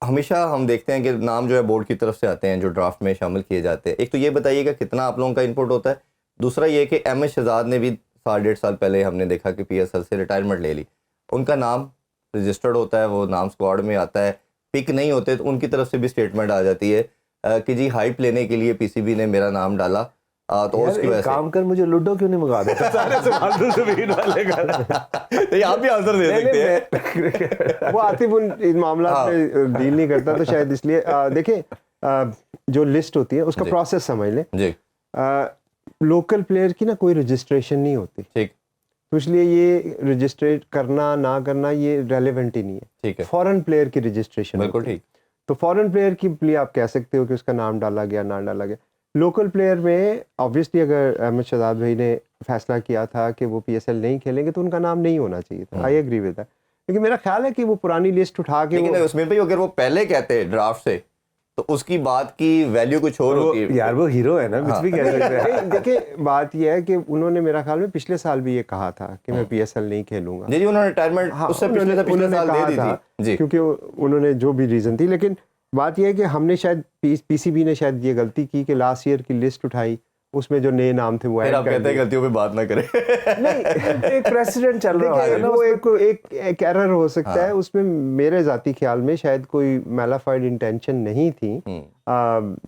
ہمیشہ ہم دیکھتے ہیں کہ نام جو ہے بورڈ کی طرف سے آتے ہیں جو ڈرافٹ میں شامل کیے جاتے ہیں. ایک تو یہ بتائیے گا کتنا آپ لوگوں کا انپٹ ہوتا ہے. دوسرا یہ کہ احمد شہزاد نے بھی 1.5 سال پہلے ہم نے دیکھا کہ پی ایس ایل سے ریٹائرمنٹ لے لی. ان کا نام رجسٹرڈ ہوتا ہے, وہ نام اسکواڈ میں آتا ہے, پک نہیں ہوتے تو ان کی طرف سے بھی اسٹیٹمنٹ آ جاتی ہے کہ جی ہائپ لینے کے لیے پی سی بی نے میرا نام ڈالا. تو اس کی وجہ سے کام کر, مجھے لوڈو کیوں نہیں منگا دیتا سارے سوال تو زمین والے کا. آپ بھی آنسر دے سکتے ہیں. وہ عاطف ان معاملات میں ڈیل نہیں کرتا تو شاید اس لیے. دیکھیں جو لسٹ ہوتی ہے اس کا پروسیس سمجھ لیں. جی لوکل پلیئر کی نا کوئی رجسٹریشن نہیں ہوتی, ٹھیک, تو اس لیے یہ رجسٹریٹ کرنا نہ کرنا یہ ریلیونٹ ہی نہیں ہے. ٹھیک ہے, فورن پلیئر کی رجسٹریشن بالکل ٹھیک. تو فورن پلیئر کے لیے آپ کہہ سکتے ہو کہ اس کا نام ڈالا گیا نہ ڈالا گیا. لوکل پلیئر میں آبویسلی اگر احمد شہزاد بھائی نے فیصلہ کیا تھا کہ وہ پی ایس ایل نہیں کھیلیں گے تو ان کا نام نہیں ہونا چاہیے تھا. I agree with that. لیکن میرا خیال ہے کہ وہ پرانی لسٹ اٹھا کے, لیکن اس میں بھی اگر وہ پہلے کہتے ڈرافٹ سے تو اس کی بات کی ویلیو کچھ اور ہوتی ہے. یار وہ ہیرو ہے نا, کچھ بھی کہہ سکتے ہیں. دیکھیں بات یہ ہے کہ انہوں نے میرا خیال میں پچھلے سال بھی یہ کہا تھا کہ میں پی ایس ایل نہیں کھیلوں گا. جی انہوں نے ریٹائرمنٹ اس سے پچھلے سال دے دی تھی جی, کیونکہ انہوں نے جو بھی ریزن تھی. لیکن بات یہ ہے کہ ہم نے شاید پی سی بی نے شاید یہ غلطی کی کہ لاسٹ ایئر کی لسٹ اٹھائی, اس میں جو نئے نام تھے وہ آپ کہتے ہیں غلطیوں پہ بات نہ کریں. نہیں, ایک پریسیڈنٹ چل رہا ہے نا, وہ ایک ایرر ہو سکتا ہے اس میں. میرے ذاتی خیال میں شاید کوئی میلافائڈ انٹینشن نہیں تھی,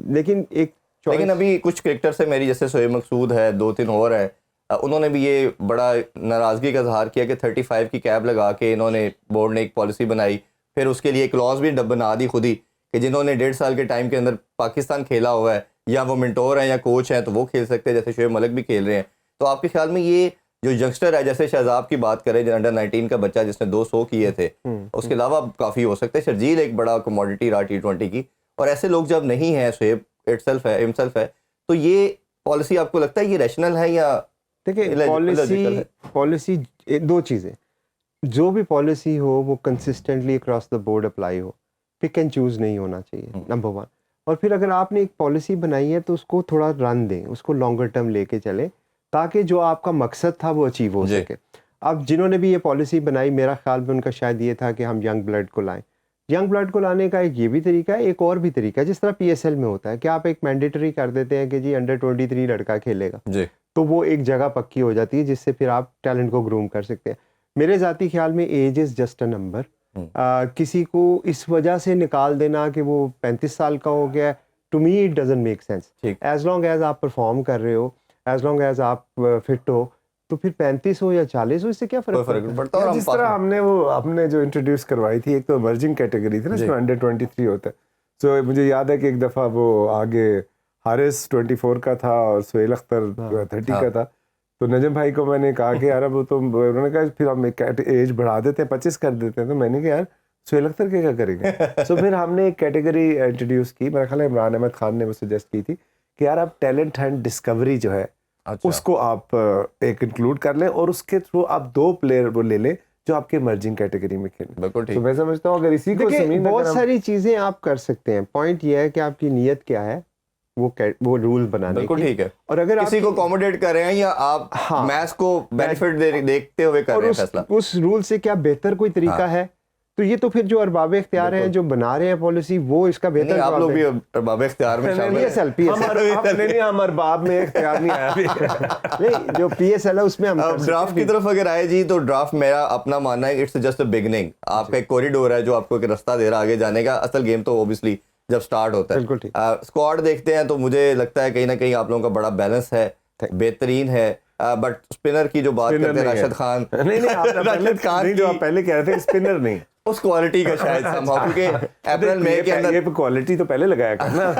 لیکن لیکن ابھی کچھ کرکٹر سے میری جیسے شعیب مقصود ہے, 2-3 اور ہیں, انہوں نے بھی یہ بڑا ناراضگی کا اظہار کیا کہ 35 کی کیپ لگا کے انہوں نے بورڈ نے ایک پالیسی بنائی, پھر اس کے لیے کلوز بھی بنا دی خود ہی کہ جنہوں نے 1.5 سال کے ٹائم کے اندر پاکستان کھیلا ہوا ہے یا وہ منٹور ہیں یا کوچ ہیں تو وہ کھیل سکتے ہیں, جیسے شعیب ملک بھی کھیل رہے ہیں. تو آپ کے خیال میں یہ جو ینگسٹر ہے, جیسے شہزاب کی بات کریں جو انڈر 19 کا بچہ جس نے 200 کیے تھے, اس کے علاوہ کافی ہو سکتے ہیں. شرجیل ایک بڑا کموڈٹی رہا T20 کی, اور ایسے لوگ جب نہیں ہیں, شعیب ہمسیلف ہے, تو یہ پالیسی آپ کو لگتا ہے یہ ریشنل ہے یا؟ دیکھیں پالیسی دو چیزیں, جو بھی پالیسی ہو وہ consistently across the board apply who, pick and choose نہیں ہونا چاہیے نمبر 1. اور پھر اگر آپ نے ایک پالیسی بنائی ہے تو اس کو تھوڑا رن دیں, اس کو لانگر ٹرم لے کے چلیں تاکہ جو آپ کا مقصد تھا وہ اچیو ہو سکے. اب جنہوں نے بھی یہ پالیسی بنائی, میرا خیال میں ان کا شاید یہ تھا کہ ہم ینگ بلڈ کو لائیں. ینگ بلڈ کو لانے کا ایک یہ بھی طریقہ ہے, ایک اور بھی طریقہ ہے جس طرح پی ایس ایل میں ہوتا ہے کہ آپ ایک مینڈیٹری کر دیتے ہیں کہ جی انڈر 23 لڑکا کھیلے گا, تو وہ ایک جگہ پکی ہو جاتی ہے جس سے پھر آپ ٹیلنٹ کو گروم کر سکتے ہیں. میرے ذاتی خیال میں age is just a number. کسی کو اس وجہ سے نکال دینا کہ وہ 35 سال کا ہو گیا, to me it doesn't make sense. As long as آپ پرفارم کر رہے ہو, ایز لانگ ایز آپ فٹ ہو, تو پھر 35 ہو یا 40 ہو اس سے کیا فرق پڑتا ہے. جس طرح ہم نے جو انٹروڈیوس کروائی تھی, ایک تو ایمرجنگ کیٹیگری تھی نا جس میں انڈر 23 ہوتا ہے. سو مجھے یاد ہے کہ ایک دفعہ وہ آگے حارث 24 کا تھا اور سہیل اختر 30 کا تھا, تو نجم بھائی کو میں نے کہا کہ یار اب وہ تو, انہوں نے کہا پھر ہم ایج بڑھا دیتے ہیں 25 کر دیتے ہیں. تو میں نے کہا یار سہیل اختر کیا کریں گے. سو پھر ہم نے ایک کیٹیگری انٹروڈیوس کی, میرا خیال ہے عمران احمد خان نے وہ سجیسٹ کی تھی کہ یار آپ ٹیلنٹ اینڈ ڈسکوری جو ہے اس کو آپ ایک انکلوڈ کر لیں, اور اس کے تھرو آپ 2 پلیئر وہ لے لیں جو آپ کے ایمرجنگ کیٹیگری میں کھیلیں. تو میں سمجھتا ہوں اگر اسی کو بہت ساری چیزیں آپ کر سکتے ہیں. پوائنٹ یہ ہے کہ آپ کی نیت کیا ہے, وہ رول بنانے کی. بالکل ٹھیک ہے. اور اگر کسی کو اکوموڈیٹ کر رہے ہیں یا آپ میچ کو بینیفٹ دیکھتے ہوئے کر رہے ہیں فیصلہ, اس رول سے کیا بہتر کوئی طریقہ ہے, تو یہ تو پھر جو ارباب اختیار ہیں جو بنا رہے ہیں پالیسی وہ اس کا بہتر. آپ لوگ بھی ارباب اختیار میں شامل ہیں. ہم ارباب میں اختیار نہیں آیا نہیں, جو پی ایس ایل ہے اس میں ہم ڈرافٹ کی طرف اگر آئے جی, تو ڈرافٹ میرا اپنا ماننا ہے اٹس جسٹ اے بگننگ. آپ کا ایک کوریڈور ہے جو آپ کو ایک رستہ دے رہا آگے جانے کا. اصل گیم تو اوبیسلی جب سٹارٹ ہوتا ہے. اسکواڈ دیکھتے ہیں تو مجھے لگتا ہے کہیں نہ کہیں آپ لوگوں کا بڑا بیلنس ہے, بہترین ہے. بٹ اسپنر کی جو بات کرتے ہیں راشد خان, راشد خان جو آپ پہلے کہہ رہے تھے اسپنر نہیں, اس کوالٹی کا شاید کیونکہ اپریل مئی کے اندر یہ کوالٹی تو پہلے لگایا کرنا,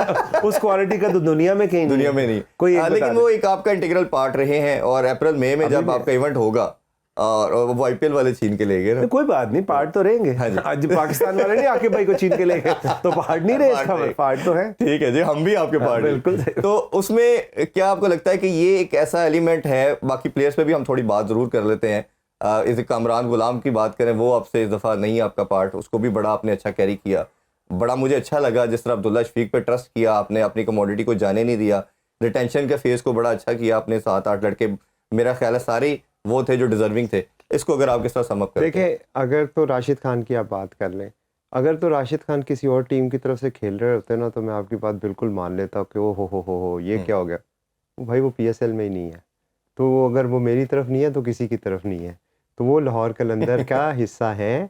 اس کوالٹی کا تو دنیا میں کہیں دنیا میں نہیں کوئی, لیکن وہ ایک آپ کا انٹیگرل پارٹ رہے ہیں. اور اپریل مئی میں جب آپ کا ایونٹ ہوگا اور وہ آئی پی ایل والے چھین کے لے گئے نا, کوئی بات نہیں, پارٹ تو رہیں گے. آج پاکستان والے نہیں عاقب بھائی کو چھین کے لے گئے تو پارٹ نہیں رہے, پارٹ تو ہے. ٹھیک ہے جی, ہم بھی آپ کے پارٹ. بالکل. تو اس میں کیا آپ کو لگتا ہے کہ یہ ایک ایسا ایلیمنٹ ہے, باقی پلیئرس پہ بھی ہم تھوڑی بات ضرور کر لیتے ہیں. اس کامران غلام کی بات کریں, وہ آپ سے اس دفعہ نہیں آپ کا پارٹ, اس کو بھی بڑا آپ نے اچھا کیری کیا. بڑا مجھے اچھا لگا جس طرح عبداللہ شفیق پہ ٹرسٹ کیا آپ نے, اپنی کموڈیٹی کو جانے نہیں دیا. ریٹینشن کے فیس کو بڑا اچھا کیا آپ نے. 7-8 لڑکے میرا خیال ہے سارے وہ تھے جو ڈیزرونگ تھے. اس کو اگر آپ کس طرح سم اپ کریں. دیکھیں اگر تو راشد خان کی آپ بات کر لیں اگر تو راشد خان کسی اور ٹیم کی طرف سے کھیل رہے ہوتے نا تو میں آپ کی بات بالکل مان لیتا ہوں کہ او ہو یہ کیا ہو گیا. بھائی وہ PSL میں ہی نہیں ہے, تو وہ اگر وہ میری طرف نہیں ہے تو کسی کی طرف نہیں ہے, تو وہ لاہور قلندر کا حصہ ہے,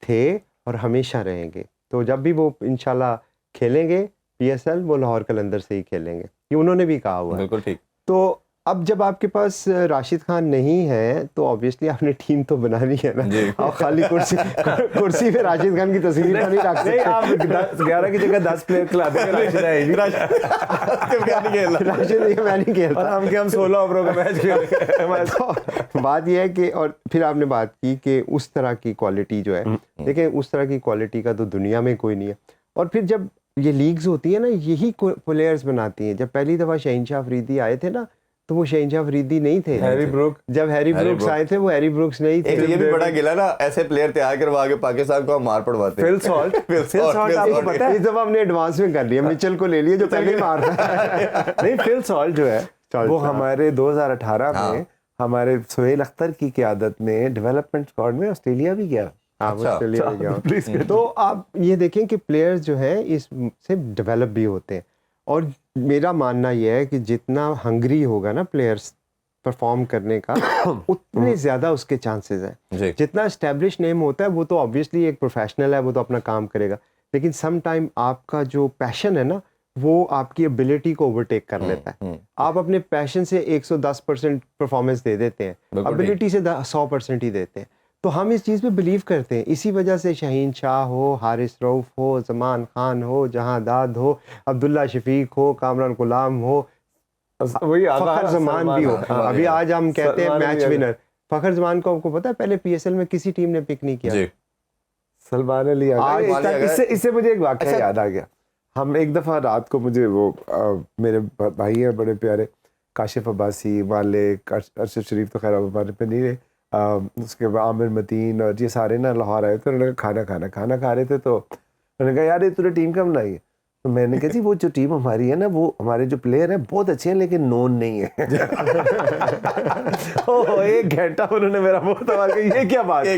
تھے اور ہمیشہ رہیں گے. تو جب بھی وہ انشاءاللہ کھیلیں گے PSL, وہ لاہور قلندر سے ہی کھیلیں گے, یہ انہوں نے بھی کہا ہوا ہے. بالکل ٹھیک. تو اب جب آپ کے پاس راشد خان نہیں ہے تو آبویسلی آپ نے ٹیم تو بنانی ہے نا. آپ خالی کرسی پہ راشد خان کی تصویر تو نہیں رکھ سکتے. آپ 11 کی جگہ 10 پلیئر کھلا دیں گے, راشد آئے گی. راشد میں نہیں کھیلتا, اور ہم 16 اووروں کا میچ کھیلیں. بات یہ ہے کہ, اور پھر آپ نے بات کی کہ اس طرح کی کوالٹی جو ہے, دیکھیں اس طرح کی کوالٹی کا تو دنیا میں کوئی نہیں ہے. اور پھر جب یہ لیگز ہوتی ہیں نا, یہی پلیئرز بناتی ہیں. جب پہلی دفعہ شہنشاہ افریدی آئے تھے نا, تو وہ شہنشاہ افریدی نہیں تھے. ہیری بروک, جب ہیری بروکس آئے تھے وہ ہیری بروکس نہیں تھے. یہ بھی بڑا گلا نا, ایسے پلیئر تیار کروا کے پاکستان کو مار پڑواتے. فل سالٹ آپ کو پتا ہے, اس دفعہ ہم نے ایڈوانس میں کر لیا, مچل کو لے لیا جو پہلے مارتا ہے. نہیں, فل سالٹ جو ہے وہ ہمارے 2018 میں ہمارے سہیل اختر کی قیادت میں ڈیولپمنٹ اسکواڈ میں آسٹریلیا بھی گیا. تو آپ یہ دیکھیں کہ پلیئرز جو ہیں اس سے ڈیولپ بھی ہوتے ہیں. اور میرا ماننا یہ ہے کہ جتنا ہنگری ہوگا نا پلیئرز پرفارم کرنے کا, اتنے زیادہ اس کے چانسز ہیں. جتنا اسٹیبلش نیم ہوتا ہے وہ تو آبویسلی ایک پروفیشنل ہے, وہ تو اپنا کام کرے گا, لیکن سم ٹائم آپ کا جو پیشن ہے نا وہ آپ کی ایبلٹی کو اوورٹیک کر لیتا ہے. آپ اپنے پیشن سے 110% پرفارمنس دے دیتے ہیں, ایبلٹی سے 100% ہی دیتے ہیں. تو ہم اس چیز پہ بلیو کرتے ہیں. اسی وجہ سے شہین شاہ ہو, حارث رؤف ہو, زمان خان ہو, جہاں داد ہو, عبداللہ شفیق ہو, کامران غلام ہو, فخر زمان بھی ہو. ابھی آج ہم کہتے ہیں میچ ونر فخر زمان کو, آپ کو پتا ہے پہلے PSL میں کسی ٹیم نے پک نہیں کیا. سلمان علی. اس سے مجھے ایک واقعہ یاد آ گیا. ہم ایک دفعہ رات کو, مجھے وہ میرے بھائی ہیں بڑے پیارے, کاشف عباسی, مالک, ارشد شریف تو خیر اب ہمارے پہ نہیں رہے, اس کے بعد عامر متین اور یہ سارے نا لاہور آئے تھے. انہوں نے کھانا کھا رہے تھے, تو انہوں نے کہا یار یہ تُو نے ٹیم کب بنائی ہے؟ تو میں نے کہا جی وہ جو ٹیم ہماری ہے نا, وہ ہمارے جو پلیئر ہیں بہت اچھے ہیں لیکن نون نہیں ہے. ایک گھنٹہ انہوں نے میرا بہت سوال کیا, یہ کیا بات ہے.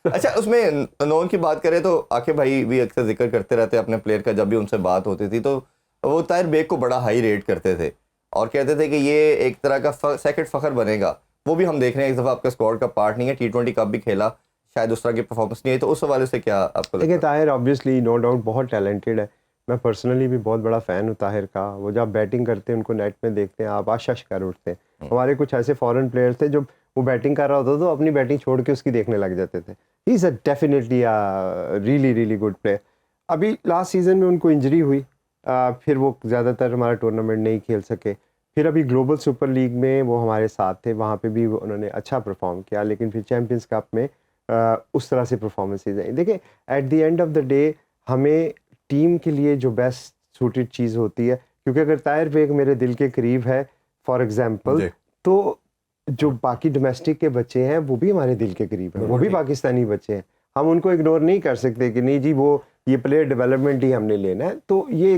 اچھا, اس میں نون کی بات کریں تو عاقب بھائی بھی اکثر ذکر کرتے رہتے اپنے پلیئر کا. جب بھی ان سے بات ہوتی تھی تو وہ طاہر بیگ کو بڑا ہائی ریٹ کرتے تھے اور کہتے تھے کہ یہ ایک طرح کا سیکنڈ فخر بنے گا. وہ بھی ہم دیکھ رہے ہیں ایک دفعہ آپ کا اسکواڈ کا پارٹ نہیں ہے, T20 کپ بھی کھیلا, شاید اس طرح کی پرفارمنس نہیں ہے. تو اس حوالے سے کیا آپ کو لگتا ہے؟ دیکھیں طاہر آبویسلی نو ڈاؤٹ بہت ٹیلنٹڈ ہے. میں پرسنلی بھی بہت بڑا فین ہوں طاہر کا. وہ جب بیٹنگ کرتے ہیں ان کو نیٹ میں دیکھتے ہیں آپ آش کر اٹھتے ہیں. ہمارے کچھ ایسے فارن پلیئرس تھے جو وہ بیٹنگ کر رہا ہوتا تو اپنی بیٹنگ چھوڑ کے اس کی دیکھنے لگ جاتے تھے. ہی از اے ڈیفینیٹلی ریئلی گڈ پلیئر. ابھی لاسٹ سیزن میں ان کو انجری ہوئی, پھر وہ زیادہ تر ہمارا ٹورنامنٹ نہیں کھیل سکے. پھر ابھی گلوبل سپر لیگ میں وہ ہمارے ساتھ تھے, وہاں پہ بھی انہوں نے اچھا پرفارم کیا, لیکن پھر چیمپئنس کپ میں اس طرح سے پرفارمنسز ہیں. دیکھیں at the end of the day ہمیں ٹیم کے لیے جو بیسٹ سوٹیڈ چیز ہوتی ہے, کیونکہ اگر طاہر بیگ میرے دل کے قریب ہے فار ایگزامپل, تو جو باقی ڈومیسٹک کے بچے ہیں وہ بھی ہمارے دل کے قریب ہیں, وہ بھی پاکستانی بچے ہیں. ہم ان کو اگنور نہیں کر سکتے کہ نہیں جی وہ یہ پلیئر ڈیولپمنٹ ہی ہم نے لینا ہے. تو یہ